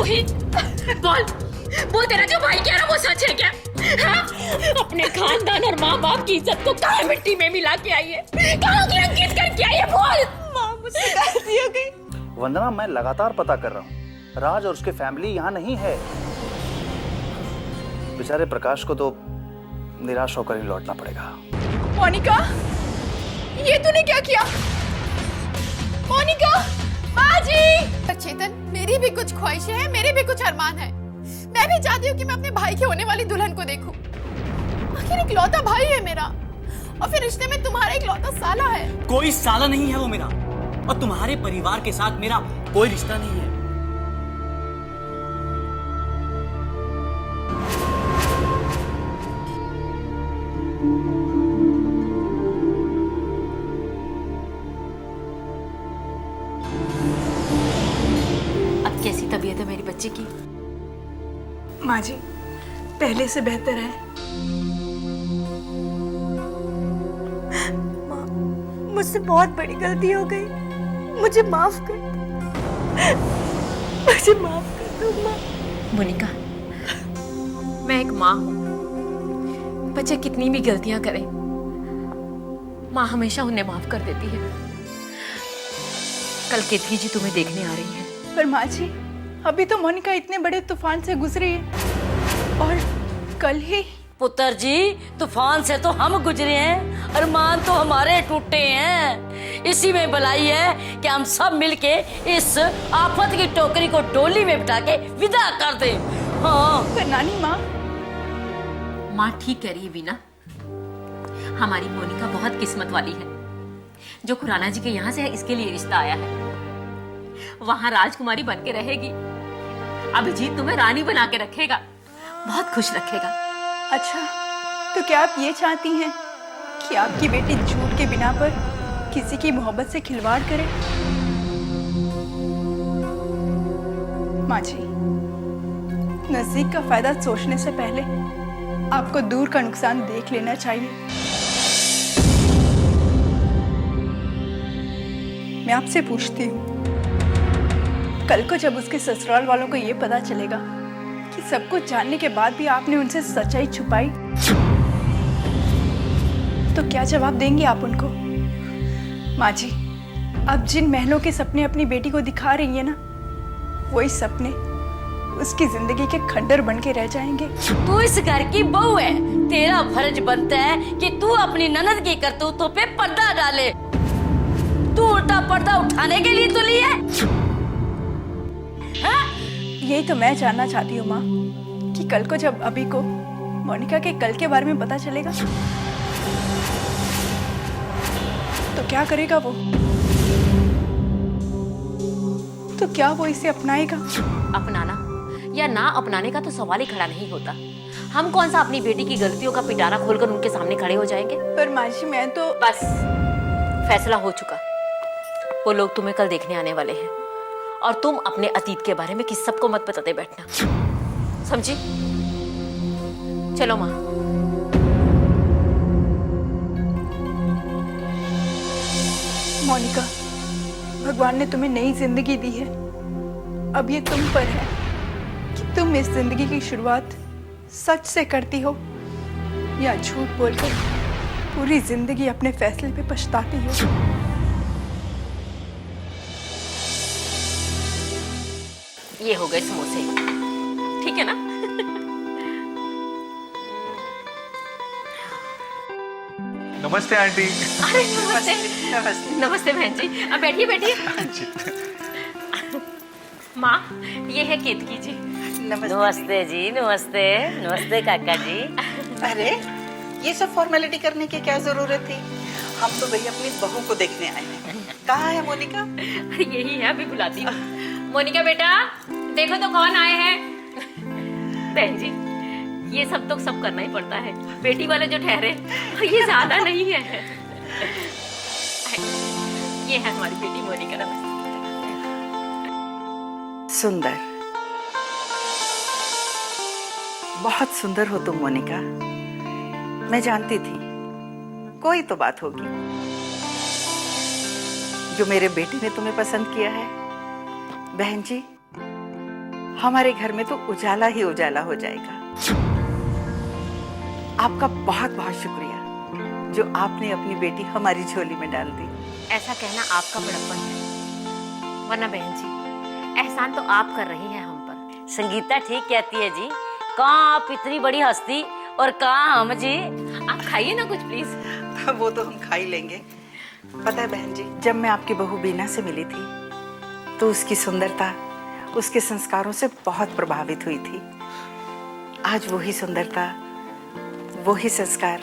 रूही, बोल बोल, तेरा जो भाई कह रहा वो सच है क्या? हाँ? अपने खानदान और माँ बाप की इज्जत को कहाँ मिट्टी में मिला के आई है, कहाँ कलंकित करके आई है? बोल। माँ मुझसे गलती हो गई। वंदना, मैं लगातार पता कर रहा हूँ, राज और उसके फैमिली यहाँ नहीं है। बेचारे प्रकाश को तो निराश होकर ही लौटना पड़ेगा। मोनिका, ये तूने क्या किया? मोनिका, बाजी। चेतन, मेरी भी कुछ ख्वाहिशें हैं, मेरे भी कुछ अरमान हैं। मैं भी चाहती हूँ कि मैं अपने भाई की होने वाली दुल्हन को देखूं। आखिर इकलौता भाई है मेरा, और फिर रिश्ते में तुम्हारा इकलौता साला है। कोई साला नहीं है वो मेरा, और तुम्हारे परिवार के साथ मेरा कोई रिश्ता नहीं है। अब कैसी तबीयत है मेरी बच्ची की? माँ जी, पहले से बेहतर है। माँ, मुझसे बहुत बड़ी गलती हो गई, मुझे माफ कर दो, मुझे माफ कर दो माँ। मोनिका, मैं एक माँ हूँ, बच्चे कितनी भी गलतियां करें, माँ हमेशा उन्हें माफ कर देती है। कल केतकी जी तुम्हें देखने आ रही है। पर माँ जी, अभी तो मोनिका इतने बड़े तूफान से गुजरी है, और कल ही। पुत्र जी, तूफान से तो हम गुजरे हैं, अरमान तो हमारे टूटे हैं। इसी में भलाई है कि हम सब मिलके इस आफत की टोकरी को डोली में बिठा के विदा कर दें। हाँ। पर नानी माँ। माँ ठीक कह रही है वीना, हमारी मोनिका बहुत किस्मत वाली है जो खुराना जी के यहाँ से इसके लिए रिश्ता आया है। वहां राजकुमारी बन के रहेगी, अभिजीत तुम्हें रानी बना के रखेगा, बहुत खुश रखेगा। अच्छा, तो क्या आप ये चाहती हैं कि आपकी बेटी झूठ के बिना पर किसी की मोहब्बत से खिलवाड़ करे? माँ जी, नजदीक का फायदा सोचने से पहले आपको दूर का नुकसान देख लेना चाहिए। मैं आपसे पूछती हूँ, कल को जब उसके ससुराल वालों को ये पता चलेगा कि सब कुछ जानने के बाद भी आपने उनसे सच्चाई छुपाई, तो क्या जवाब देंगे आप उनको? माँ जी, आप जिन महलों के सपने अपनी बेटी को दिखा रही है ना, वही सपने उसकी जिंदगी के खंडर बन के रह जाएंगे। तू इस घर की बहू है, तेरा फर्ज बनता है कि तू अपनी ननद की करतूतों पे पर्दा डाले। तू उल्टा पर्दा उठाने के लिए तुली है। हाँ? यही तो मैं जानना चाहती हूँ माँ, कि कल को जब अभी को मोनिका के कल के बारे में पता चलेगा तो क्या करेगा वो? तो क्या वो इसे अपनाएगा? अपनाना या ना अपनाने का तो सवाल ही खड़ा नहीं होता। हम कौन सा अपनी बेटी की गलतियों का पिटारा खोलकर उनके सामने खड़े हो जाएंगे? पर माँ जी, मैं तो बस, फैसला हो चुका। वो लोग तुम्हें कल देखने आने वाले हैं, और तुम अपने अतीत के बारे में किस सबको मत बताते बैठना, समझी? चलो माँ। मोनिका, भगवान ने तुम्हें नई जिंदगी दी है, अब ये तुम पर है कि तुम इस जिंदगी की शुरुआत सच से करती हो या झूठ बोलकर पूरी जिंदगी अपने फैसले पे पछताती हो। ये हो गए समोसे, ठीक है ना? नमस्ते आंटी। अरे नमस्ते। नमस्ते। नमस्ते बहन जी, अब बैठिए बैठिए। माँ, ये है केतकी जी। नमस्ते जी, नमस्ते। नमस्ते काका जी। अरे, ये सब फॉर्मेलिटी करने की क्या जरूरत थी? हम तो भाई अपनी बहू को देखने आए हैं। कहाँ है मोनिका? यही है, अभी बुलाती हूँ। मोनिका बेटा, देखो तो कौन आए हैं। बहन जी, ये सब तो सब करना ही पड़ता है, बेटी वाले जो ठहरे ये ज्यादा नहीं है। ये है हमारी बेटी मोनिका। सुंदर, बहुत सुंदर हो तुम मोनिका। मैं जानती थी कोई तो बात होगी जो मेरे बेटे ने तुम्हें पसंद किया है। बहन जी, हमारे घर में तो उजाला ही उजाला हो जाएगा। आपका बहुत बहुत शुक्रिया जो आपने अपनी बेटी हमारी झोली में डाल दी। ऐसा कहना आपका बड़प्पन है, वरना बहन जी एहसान तो आप कर रही हैं हम पर। संगीता ठीक कहती है जी, कहाँ आप इतनी बड़ी हस्ती और कहाँ हम जी। आप खाइए ना कुछ प्लीज। वो तो हम खा ही लेंगे। पता है बहन जी, जब मैं आपकी बहू बीना से मिली थी तो उसकी सुंदरता, उसके संस्कारों से बहुत प्रभावित हुई थी। आज वही सुंदरता, वही संस्कार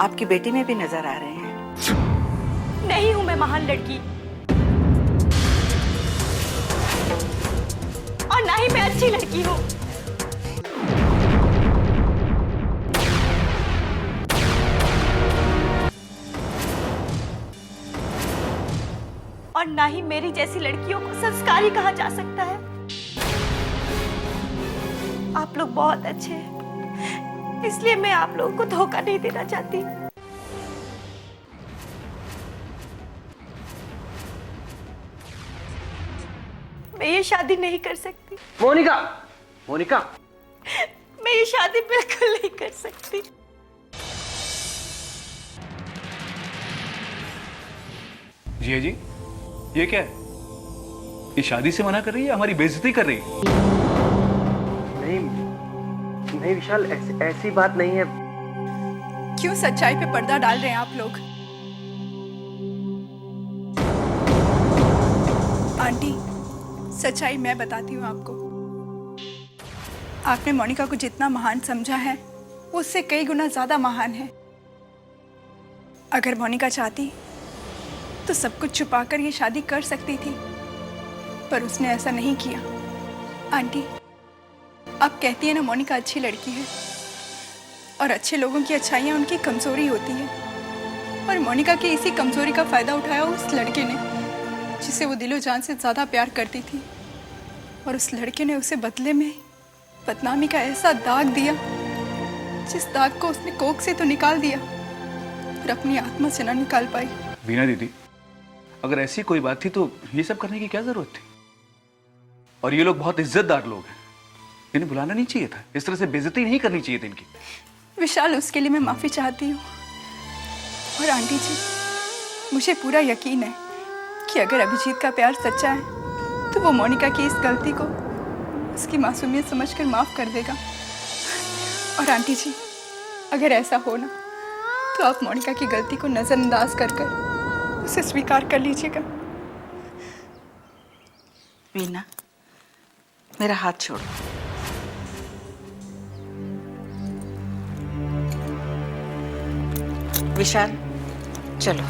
आपकी बेटी में भी नजर आ रहे हैं। नहीं हूं मैं महान लड़की, और ना ही मैं अच्छी लड़की हूँ। और ना ही मेरी जैसी लड़कियों को संस्कारी कहा जा सकता है। आप लोग बहुत अच्छे हैं, इसलिए मैं आप लोगों को धोखा नहीं देना चाहती। मैं ये शादी नहीं कर सकती। मोनिका, मोनिका, मैं ये शादी बिल्कुल नहीं कर सकती। जी जी, ये क्या है? ये शादी से मना कर रही है, हमारी बेइज्जती कर रही है? नहीं नहीं विशाल, ऐसी बात नहीं है। क्यों सच्चाई पे पर्दा डाल रहे हैं आप लोग? आंटी, सच्चाई मैं बताती हूँ आपको। आपने मोनिका को जितना महान समझा है वो उससे कई गुना ज्यादा महान है। अगर मोनिका चाहती तो सब कुछ छुपाकर ये शादी कर सकती थी, पर उसने ऐसा नहीं किया। आंटी, आप कहती है ना मोनिका अच्छी लड़की है, और अच्छे लोगों की अच्छाइयाँ उनकी कमजोरी होती है, और मोनिका की इसी कमजोरी का फायदा उठाया उस लड़के ने जिसे वो दिलो जान से ज्यादा प्यार करती थी, और उस लड़के ने उसे बदले में बदनामी का ऐसा दाग दिया जिस दाग को उसने कोख से तो निकाल दिया पर अपनी आत्मा से ना निकाल पाई। वीना दीदी, अगर ऐसी कोई बात थी तो ये सब करने की क्या जरूरत थी? और ये लोग बहुत इज्जतदार लोग हैं, इन्हें बुलाना नहीं चाहिए था, इस तरह से बेइज्जती नहीं करनी चाहिए थी इनकी। विशाल, उसके लिए मैं माफी चाहती हूँ। और आंटी जी, मुझे पूरा यकीन है कि अगर अभिजीत का प्यार सच्चा है तो वो मोनिका की इस गलती को उसकी मासूमियत समझकर माफ कर देगा। और आंटी जी, अगर ऐसा हो ना तो आप मोनिका की गलती को नजरअंदाज कर उसे स्वीकार कर लीजिएगा। वीना, मेरा हाथ छोड़ो। विशाल, चलो।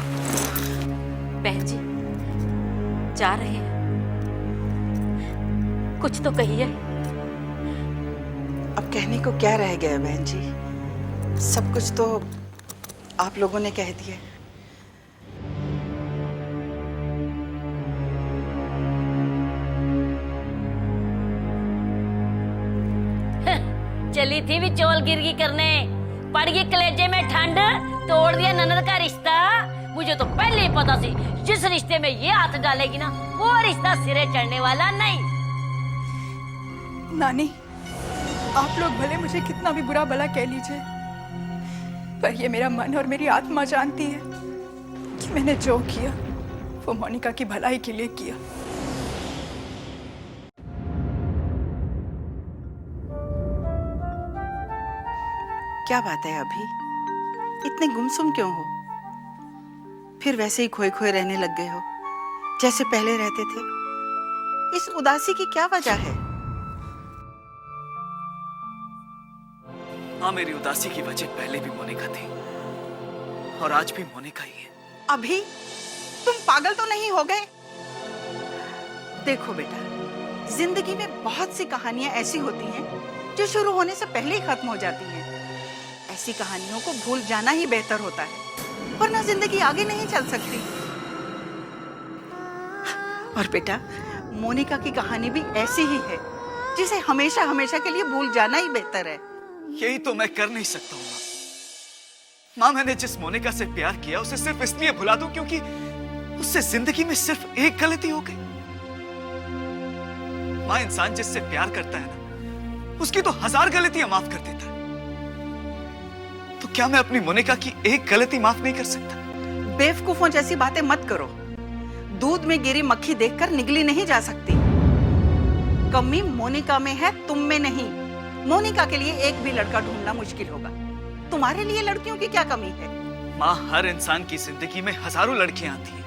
बहन जी जा रहे हैं, कुछ तो कहिए। अब कहने को क्या रह गया बहन जी, सब कुछ तो आप लोगों ने कह दिया। चली थी भी चोल गिरगी करने, पड़ गई कलेजे में ठंड, तोड़ दिया ननद का रिश्ता। मुझे तो पहले ही पता थी जिस रिश्ते में ये हाथ डालेगी ना वो रिश्ता सिरे चढ़ने वाला नहीं। नानी, आप लोग भले मुझे कितना भी बुरा भला कह लीजिए, पर ये मेरा मन और मेरी आत्मा जानती है कि मैंने जो किया वो मोनिका की भलाई के लिए किया। क्या बात है अभी, इतने गुमसुम क्यों हो? फिर वैसे ही खोए खोए रहने लग गए हो जैसे पहले रहते थे। इस उदासी की क्या वजह है? हाँ, मेरी उदासी की वजह पहले भी मोनिका थी और आज भी मोनिका ही है। अभी तुम पागल तो नहीं हो गए? देखो बेटा, जिंदगी में बहुत सी कहानियां ऐसी होती हैं जो शुरू होने से पहले ही खत्म हो जाती हैं। ऐसी कहानियों को भूल जाना ही बेहतर होता है, वरना जिंदगी आगे नहीं चल सकती। और बेटा, मोनिका की कहानी भी ऐसी ही है जिसे हमेशा हमेशा के लिए भूल जाना ही बेहतर है। यही तो मैं कर नहीं सकता हूँ माँ। मैंने जिस मोनिका से प्यार किया उसे सिर्फ इसलिए भुला दूं क्योंकि उससे जिंदगी में सिर्फ एक गलती हो गई। माँ, इंसान जिससे प्यार करता है ना, उसकी तो 1000 गलतियां माफ कर देता है। तो क्या मैं अपनी मोनिका की एक गलती माफ नहीं कर सकता? बेवकूफों जैसी बातें मत करो। दूध में गिरी मक्खी देखकर निगली नहीं जा सकती। कमी मोनिका में है, तुम में नहीं। मोनिका के लिए एक भी लड़का ढूंढना मुश्किल होगा। तुम्हारे लिए लड़कियों की क्या कमी है? माँ, हर इंसान की जिंदगी में हजारों लड़कियां आती हैं,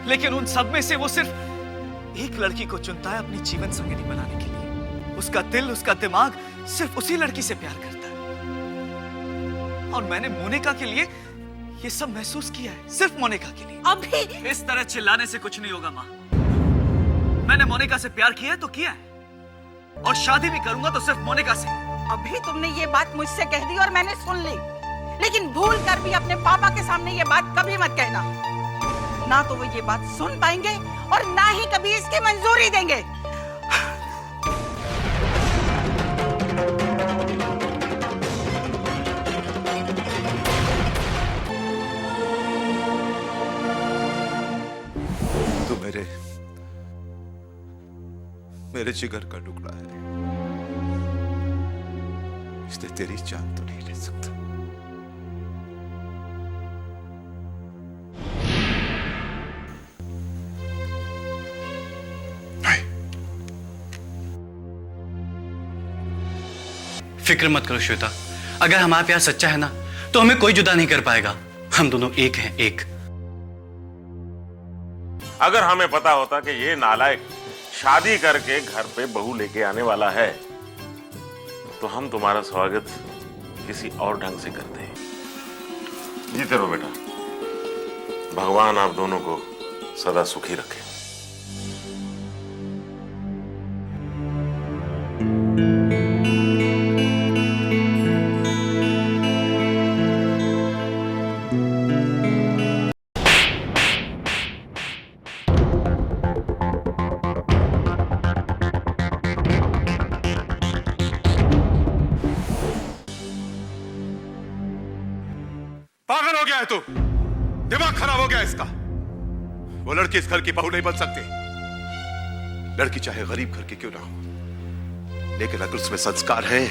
लेकिन उन सब में से वो सिर्फ एक लड़की को चुनता है अपनी जीवन संगिनी बनाने के लिए। उसका दिल, उसका दिमाग सिर्फ उसी लड़की से प्यार करता है। और मैंने मोनिका के लिए ये सब महसूस किया है, सिर्फ मोनिका के लिए। अभी इस तरह चिल्लाने से कुछ नहीं होगा माँ। मैंने मोनिका से प्यार किया है तो किया है, और शादी भी करूंगा तो सिर्फ मोनिका से। अभी तुमने ये बात मुझसे कह दी और मैंने सुन ली, लेकिन भूल कर भी अपने पापा के सामने ये बात कभी मत कहना। ना तो वो ये बात सुन पाएंगे और ना ही कभी इसकी मंजूरी देंगे। तू मेरे जिगर का टुकड़ा है, इसलिए तेरी जान तो नहीं ले सकता। फिक्र मत करो श्वेता, अगर हमारा प्यार सच्चा है ना तो हमें कोई जुदा नहीं कर पाएगा। हम दोनों एक हैं, एक। अगर हमें पता होता कि ये नालायक शादी करके घर पे बहू लेके आने वाला है तो हम तुम्हारा स्वागत किसी और ढंग से करते हैं। जीते रहो बेटा, भगवान आप दोनों को सदा सुखी रखे। पागल हो गया है तू, दिमाग खराब हो गया इसका। वो लड़की इस घर की बहू नहीं बन सकती। लड़की चाहे गरीब घर की क्यों ना हो, लेकिन अगर उसमें संस्कार है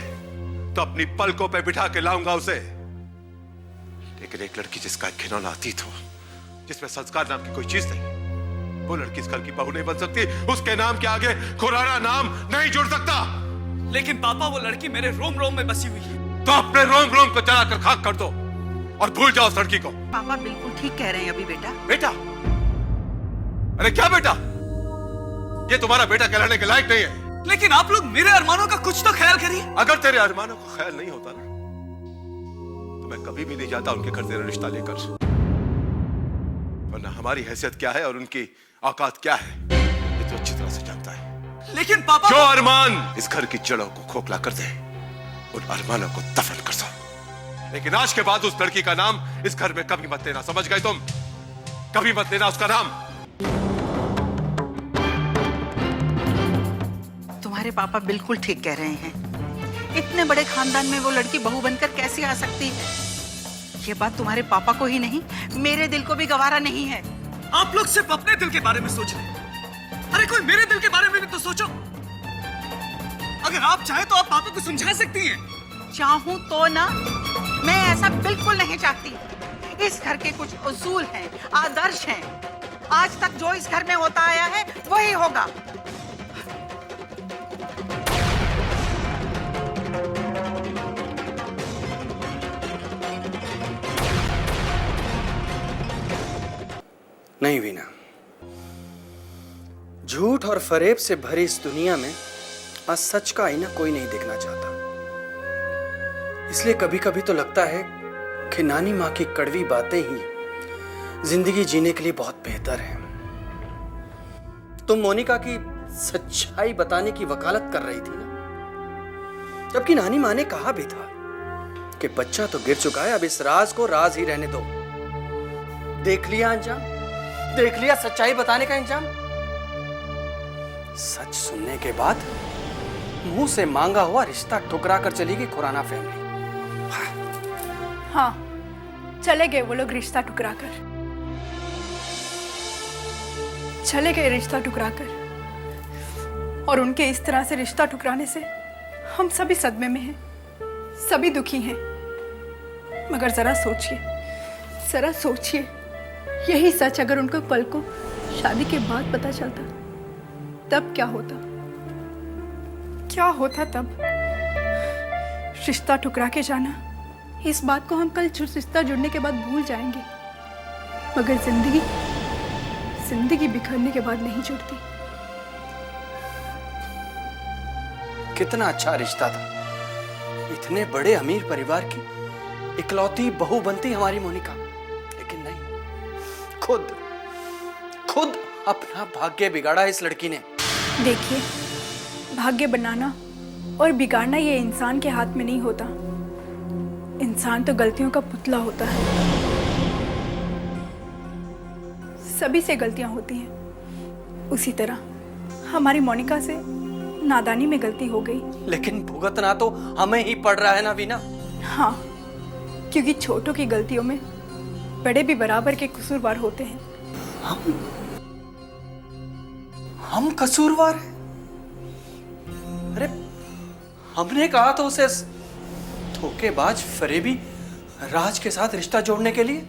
तो अपनी पलकों पे बिठा के लाऊंगा उसे। लेकिन एक लड़की जिसका घिनौना अतीत हो, जिसमें संस्कार नाम की कोई चीज नहीं, वो लड़की इस घर की बहू नहीं बन सकती। उसके नाम के आगे खुराना नाम नहीं जुड़ सकता। लेकिन पापा, वो लड़की मेरे रोम रोम में बसी हुई है। तो अपने रोम रोम को जलाकर खाक कर दो और भूल जाओ उस लड़की को। पापा बिल्कुल ठीक कह रहे हैं अभी बेटा। बेटा? अरे क्या बेटा? ये तुम्हारा बेटा कहलाने के लायक नहीं है। लेकिन आप लोग मेरे अरमानों का कुछ तो ख्याल करिए। अगर तेरे अरमानों का ख्याल नहीं होता ना तो मैं कभी भी नहीं जाता उनके घर तेरा रिश्ता लेकर। वरना हमारी हैसियत क्या है और उनकी औकात क्या है ये तो अच्छी तरह से जानता है। लेकिन पापा, जो अरमान इस घर की जड़ों को खोखला कर दे, उन अरमानों को दफन कर दो। लेकिन आज के बाद उस लड़की का नाम इस घर में कभी मत लेना, समझ गए तुम? कभी मत लेना उसका नाम। तुम्हारे पापा बिल्कुल ठीक कह रहे हैं। इतने बड़े खानदान में वो लड़की बहू बनकर कैसे आ सकती है? ये बात तुम्हारे पापा को ही नहीं, मेरे दिल को भी गवारा नहीं है। आप लोग सिर्फ अपने दिल के बारे में सोच रहे हैं। अरे कोई मेरे दिल के बारे में भी तो सोचो। अगर आप चाहे तो आप पापा को समझा सकती हैं। चाहूं तो ना, मैं ऐसा बिल्कुल नहीं चाहती। इस घर के कुछ उसूल हैं, आदर्श हैं। आज तक जो इस घर में होता आया है वही होगा। नहीं वीना, झूठ और फरेब से भरी इस दुनिया में आज सच का आईना कोई नहीं देखना चाहता। इसलिए कभी कभी तो लगता है कि नानी माँ की कड़वी बातें ही जिंदगी जीने के लिए बहुत बेहतर है। तुम मोनिका की सच्चाई बताने की वकालत कर रही थी ना, जबकि नानी माँ ने कहा भी था कि बच्चा तो गिर चुका है, अब इस राज को राज ही रहने दो। देख लिया अंजाम, देख लिया सच्चाई बताने का इंजाम। सच सुनने के बाद मुंह से मांगा हुआ रिश्ता ठुकरा कर चली गई खुराना फैमिली। हाँ, चले गए वो लोग रिश्ता टुकरा कर। चले गए रिश्ता टुकरा कर। और उनके इस तरह से रिश्ता ठुकराने से हम सभी सदमे में हैं, सभी दुखी हैं। मगर जरा सोचिए, यही सच अगर उनको पल को शादी के बाद पता चलता, तब क्या होता तब? रिश्ता ठुकरा के जाना, इस बात को हम कल रिश्ता जुड़ने के बाद भूल जाएंगे, मगर जिंदगी बिखरने के बाद नहीं जुड़ती। कितना अच्छा रिश्ता था, इतने बड़े अमीर परिवार की इकलौती बहू बनती हमारी मोनिका, लेकिन नहीं, खुद अपना भाग्य बिगाड़ा इस लड़की ने। देखिए, भाग्य बनाना और बिगाड़ना ये इंसान के हाथ में नहीं होता। इंसान तो गलतियों का पुतला होता है। सभी से गलतियां होती हैं। उसी तरह हमारी मोनिका से नादानी में गलती हो गई। लेकिन भुगतना तो हमें ही पड़ रहा है ना वीना। हाँ, क्योंकि छोटों की गलतियों में बड़े भी बराबर के कसूरवार होते हैं। हम कसूरवार हैं? अरे हमने कहा तो उसे धोखेबाज फरेबी राज के साथ रिश्ता जोड़ने के लिए।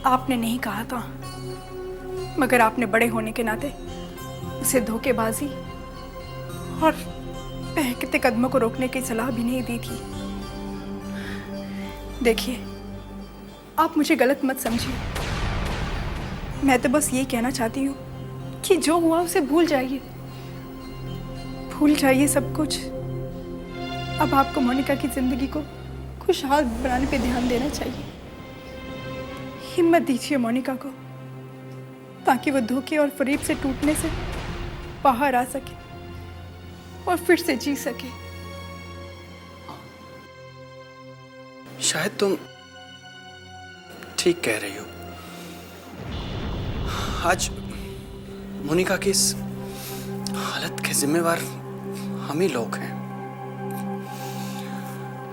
आपने नहीं कहा था, मगर आपने बड़े होने के नाते उसे धोखेबाजी और बहकते कदमों को रोकने की सलाह भी नहीं दी थी। देखिए, आप मुझे गलत मत समझिए। मैं तो बस ये कहना चाहती हूँ कि जो हुआ उसे भूल जाइए सब कुछ। अब आपको मोनिका की जिंदगी को खुशहाल बनाने पे ध्यान देना चाहिए। हिम्मत दीजिए मोनिका को, ताकि वो धोखे और फरेब से टूटने से बाहर आ सके और फिर से जी सके। शायद तुम ठीक कह रही हो। आज मोनिका की इस हालत के जिम्मेवार हम ही लोग हैं।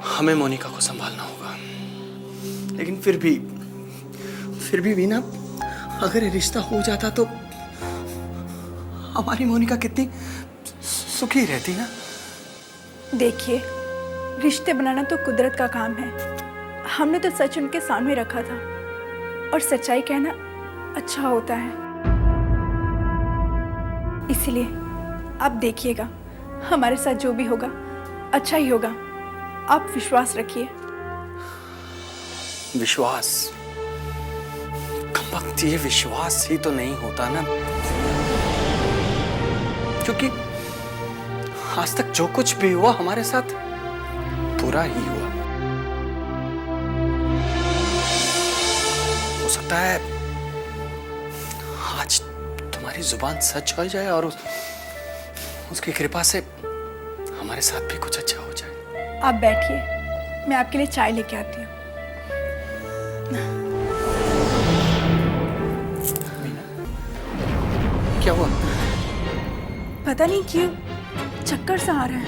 हमें मोनिका को संभालना होगा। लेकिन फिर भी वीना, अगर ये रिश्ता हो जाता तो हमारी मोनिका कितनी सुखी रहती ना। देखिए, रिश्ते बनाना तो कुदरत का काम है। हमने तो सच उनके सामने रखा था, और सच्चाई कहना अच्छा होता है। इसलिए आप देखिएगा, हमारे साथ जो भी होगा अच्छा ही होगा। आप विश्वास रखिए। विश्वास? कमबख्त, ये विश्वास ही तो नहीं होता ना, क्योंकि आज तक जो कुछ भी हुआ हमारे साथ बुरा ही हुआ। हो सकता है आज तुम्हारी जुबान सच हो जाए और उसकी कृपा से हमारे साथ भी कुछ अच्छा हो जाए। आप बैठिए, मैं आपके लिए चाय लेके आती हूँ। क्या हुआ? पता नहीं क्यों चक्कर सा आ रहा है।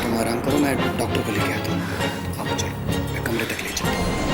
तुम आराम करो, मैं डॉक्टर को लेके आता हूँ। आप चलो, मैं कमरे तक ले चलता हूँ।